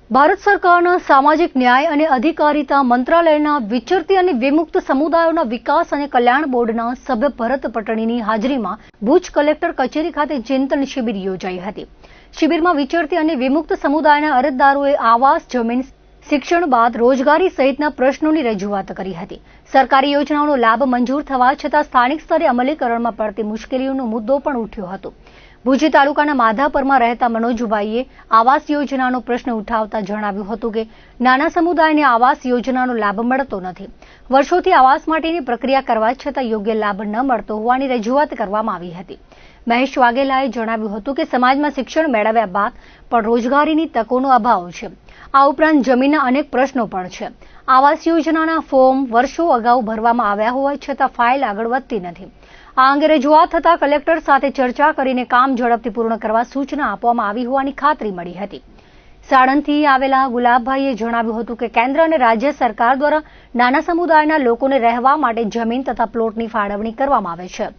ભારત સરકારના સામાજિક ન્યાય અને અધિકારીતા મંત્રાલયના વિચરતી અને વિમુક્ત સમુદાયોના વિકાસ અને કલ્યાણ બોર્ડના સભ્ય ભરત પટણીની હાજરીમાં ભુજ કલેક્ટર કચેરી ખાતે ચિંતન શિબિર યોજાઈ હતી। શિબિરમાં વિચરતી અને વિમુક્ત સમુદાયના અરજદારોએ આવાસ, જમીન, શિક્ષણ બાદ રોજગારી સહિતના પ્રશ્નોની રજૂઆત કરી હતી। સરકારી યોજનાઓનો લાભ મંજૂર થવા છતાં સ્થાનિક સ્તરે અમલીકરણમાં પડતી મુશ્કેલીઓનો મુદ્દો પણ ઉઠ્યો હતો। ભુજ તાલુકાના માધાપરમાં રહેતા મનોજભાઈએ આવાસ યોજનાનો પ્રશ્ન ઉઠાવતા જણાવ્યું હતું કે નાના સમુદાયને આવાસ યોજનાનો લાભ મળતો નથી। વર્ષોથી આવાસ માટેની પ્રક્રિયા કરવા છતાં યોગ્ય લાભ ન મળતો હોવાની રજૂઆત કરવામાં આવી હતી। મહેશ વાઘેલાએ જણાવ્યું હતું કે સમાજમાં શિક્ષણ મેળવ્યા બાદ પણ રોજગારીની તકોનો અભાવ છે। આ ઉપરાંત જમીનના અનેક પ્રશ્નો પણ છે। આવાસ યોજનાના ફોર્મ વર્ષો અગાઉ ભરવામાં આવ્યા હોવા છતાં ફાઇલ આગળ વધતી નથી। આ અંગે રજૂઆત થતાં કલેક્ટર સાથે ચર્ચા કરીને કામ ઝડપથી પૂર્ણ કરવા સૂચના આપવામાં આવી હોવાની ખાતરી મળી હતી। સાણંદથી આવેલા ગુલાબભાઈએ જણાવ્યું હતું કે કેન્દ્ર અને રાજ્ય સરકાર દ્વારા નાના સમુદાયના લોકોને રહેવા માટે જમીન તથા પ્લોટની ફાળવણી કરવામાં આવે છે,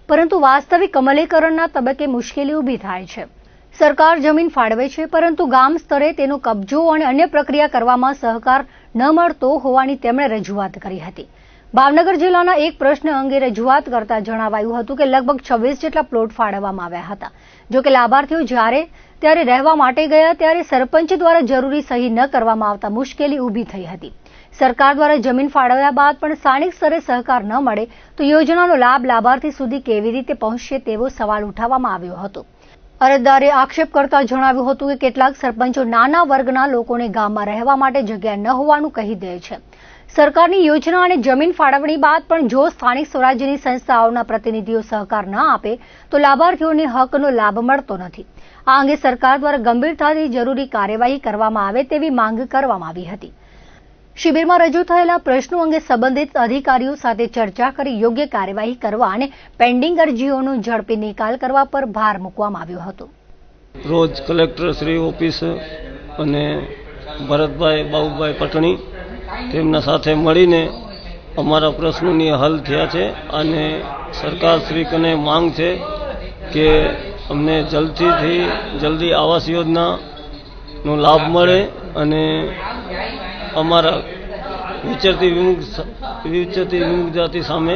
પરંતુ વાસ્તવિક અમલીકરણના તબક્કે મુશ્કેલી ઊભી થાય છે। સરકાર જમીન ફાળવે છે, પરંતુ ગામ સ્તરે તેનો કબજો અને અન્ય પ્રક્રિયા કરવામાં સહકાર ન મળતો હોવાની તેમણે રજૂઆત કરી હતી। ભાવનગર જિલ્લાના એક પ્રશ્ન અંગે રજૂઆત કરતા જણાવાયું હતું કે લગભગ 26 જેટલા પ્લોટ ફાળવવામાં આવ્યા હતા। જો કે લાભાર્થીઓ ત્યારે રહેવા માટે ગયા ત્યારે સરપંચ દ્વારા જરૂરી સહી ન કરવામાં આવતા મુશ્કેલી ઊભી થઈ હતી। સરકાર દ્વારા જમીન ફાળવ્યા બાદ પણ સ્થાનિક સ્તરે સહકાર ન મળે તો યોજનાનો લાભ લાભાર્થી સુધી કેવી રીતે પહોંચશે તેવો સવાલ ઉઠાવવામાં આવ્યો હતો। અરજદારે આક્ષેપ કરતા જણાવ્યું હતું કે કેટલાક સરપંચો નાના વર્ગના લોકોને ગામમાં રહેવા માટે જગ્યા ન હોવાનું કહી દે છે। સરકારની યોજના અને જમીન ફાળવણી બાદ પણ જો સ્થાનિક સ્વરાજ્યની સંસ્થાઓના પ્રતિનિધિઓ સહકાર ન આપે તો લાભાર્થીઓને હકનો લાભ મળતો નથી। આ અંગે સરકાર દ્વારા ગંભીરતાથી જરૂરી કાર્યવાહી કરવામાં આવે તેવી માંગ કરવામાં આવી હતી। શિબિરમાં રજૂ થયેલા પ્રશ્નો અંગે સંબંધિત અધિકારીઓ સાથે ચર્ચા કરી યોગ્ય કાર્યવાહી કરવા અને પેન્ડિંગ અરજીઓનો ઝડપી નિકાલ કરવા પર ભાર મૂકવામાં આવ્યો હતો। રોજ કલેક્ટર શ્રી ઓફિસ અને ભરતભાઈ બાબુભાઈ પટણી તેમના સાથે મળીને અમારા પ્રશ્નોની હલ થયા છે અને સરકાર શ્રી કને માંગ છે કે અમને જલ્દીથી જલ્દી આવાસ યોજનાનો લાભ મળે અને અમારા વિચરતી વિમુક્ત જાતિ સામે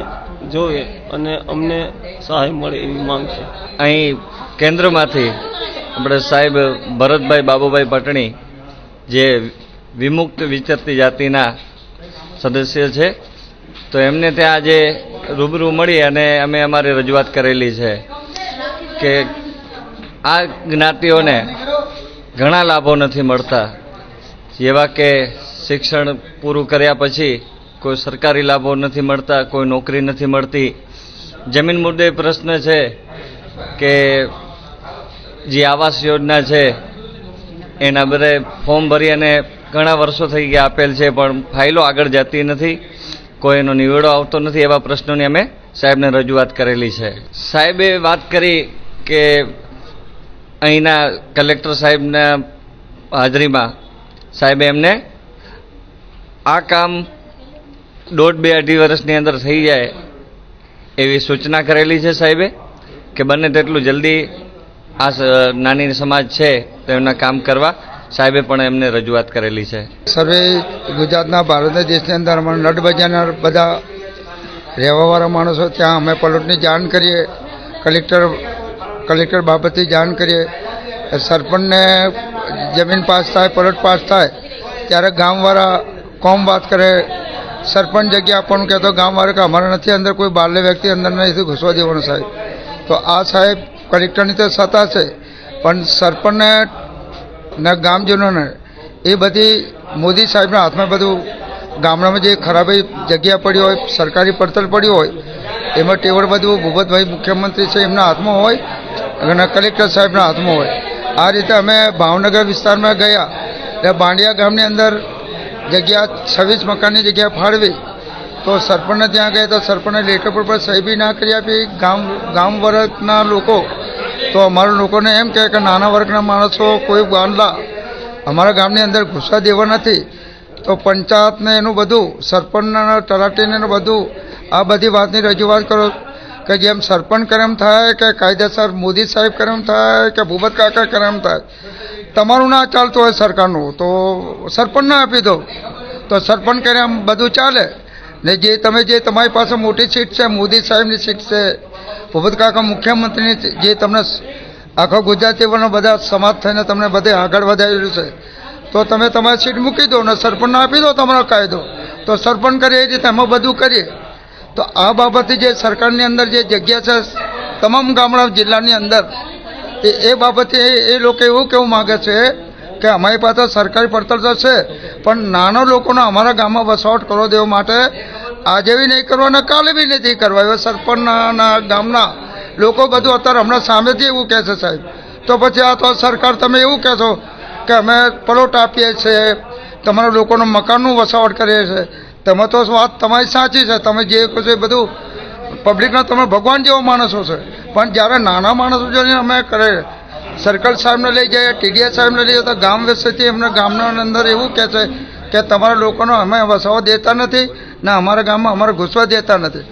જોવે અને અમને સહાય મળે એવી માંગ છે। અહીં કેન્દ્રમાંથી આપણે સાહેબ ભરતભાઈ બાબુભાઈ પટણી જે વિમુક્ત વિચરતી જાતિના સદસ્ય છે, તો એમને ત્યાં આજે રૂબરૂ મળી અને અમે અમારી રજૂઆત કરેલી છે કે આ જ્ઞાતિઓને ઘણા લાભો નથી મળતા, જેવા કે શિક્ષણ પૂરું કર્યા પછી કોઈ સરકારી લાભો નથી મળતા, કોઈ નોકરી નથી મળતી। જમીન મુદ્દે પ્રશ્ન છે કે જે આવાસ યોજના છે એના બધે ફોર્મ ભરી અને ઘણા વર્ષો થઈ ગયા આપેલ છે, પણ ફાઇલો આગળ જતી નથી, કોઈ એનો નિવેડો આવતો નથી। એવા પ્રશ્નોની અમે સાહેબને રજૂઆત કરેલી છે। સાહેબે વાત કરી કે અહીંના કલેક્ટર સાહેબના હાજરીમાં સાહેબે એમને આ કામ 1.5-2 વર્ષની અંદર થઈ જાય એવી સૂચના કરેલી છે સાહેબે, કે બને તેટલું જલ્દી આ નાની સમાજ છે તો એમના કામ કરવા સાહેબે પણ એમને રજૂઆત કરેલી છે। સર્વે ગુજરાતના ભારત દેશની અંદર અમારા નટ બજારના બધા રહેવાવાળા માણસો ત્યાં અમે પલોટની જાણ કરીએ, કલેક્ટર બાબતથી જાણ કરીએ। સરપંચને જમીન પાસ થાય, પલોટ પાસ થાય ત્યારે ગામવાળા કોમ વાત કરે, સરપંચ જગ્યા આપવાનું કહેતો ગામવાળા કે અમારા નથી અંદર કોઈ બહારલે વ્યક્તિ અંદર નથી ઘૂસવા દેવાનો સાહેબ। તો આ સાહેબ કલેક્ટરની તો સત્તા છે, પણ સરપંચને ના ગામજનોને એ બધી મોદી સાહેબના હાથમાં બધું ગામડામાં જે ખરાબી જગ્યા પડી હોય, સરકારી પડતર પડી હોય, એમાં ટેવડ બધું ભૂપતભાઈ મુખ્યમંત્રી છે એમના હાથમાં હોય અને કલેક્ટર સાહેબના હાથમાં હોય। આ રીતે અમે ભાવનગર વિસ્તારમાં ગયા એટલે બાંડિયા ગામની અંદર જગ્યા 26 મકાનની જગ્યા ફાળવી, તો સરપંચને ત્યાં ગયા તો સરપંચને લેટર પર સહી બી ના કરી આપી। ગામ વર્ગના લોકો તો અમારા લોકોને એમ કહે કે નાના વર્ગના માણસો કોઈ બાંધલા અમારા ગામની અંદર ઘૂસવા દેવા નથી, તો પંચાયતને એનું બધું સરપંચના તલાટીને બધું આ બધી વાતની રજૂઆત કરો કે જેમ સરપંચ કરે એમ થાય કે કાયદેસર મોદી સાહેબ કરે એમ થાય કે ભૂપત કાકા કરે એમ થાય. તમારું ના ચાલતું હોય સરકારનું તો સરપંચને આપી દો તો સરપંચ કરે એમ બધું ચાલે. ને જે તમારી પાસે મોટી સીટ છે, મોદી સાહેબની સીટ છે, ભૂપત કાકા મુખ્યમંત્રીની, જે તમને આખા ગુજરાતીઓનો બધા સમાજ થઈને તમને બધે આગળ વધારેલું છે, તો તમે તમારી સીટ મૂકી દો ને સરપંચને આપી દો તમારો કાયદો. તો સરપંચ કરીએ એ રીતે અમે બધું કરીએ. તો આ બાબતે જે સરકારની અંદર જે જગ્યા છે તમામ ગામડા જિલ્લાની અંદર, એ બાબતે એ લોકો એવું કહેવું માગે છે કે અમારી પાસે સરકારી પડતર તો છે, પણ નાના લોકોને અમારા ગામમાં વસવાટ કરવા દેવા માટે આજે બી નહીં કરવા અને કાલે બી નથી કરવા. એવા સરપંચના ગામના લોકો બધું અત્યારે હમણાં સામેથી એવું કહે છે સાહેબ. તો પછી આ તો સરકાર તમે એવું કહેશો કે અમે પલોટ આપીએ છીએ, તમારા લોકોનું મકાનનું વસાવટ કરીએ છીએ. તમે તો વાત તમારી સાચી છે, તમે જે કહો છો એ બધું પબ્લિકના તમે ભગવાન જેવો માણસો છે, પણ જ્યારે નાના માણસો જોઈને અમે કરે, સર્કલ સાહેબને લઈ જાય, ટીડીએસ સાહેબને લઈ જાય, તો ગામ વસેથી એમને ગામના અંદર એવું કહે છે કે તમારા લોકોનો અમે વસાવા દેતા નથી ને અમારા ગામમાં અમારે ઘૂસવા દેતા નથી.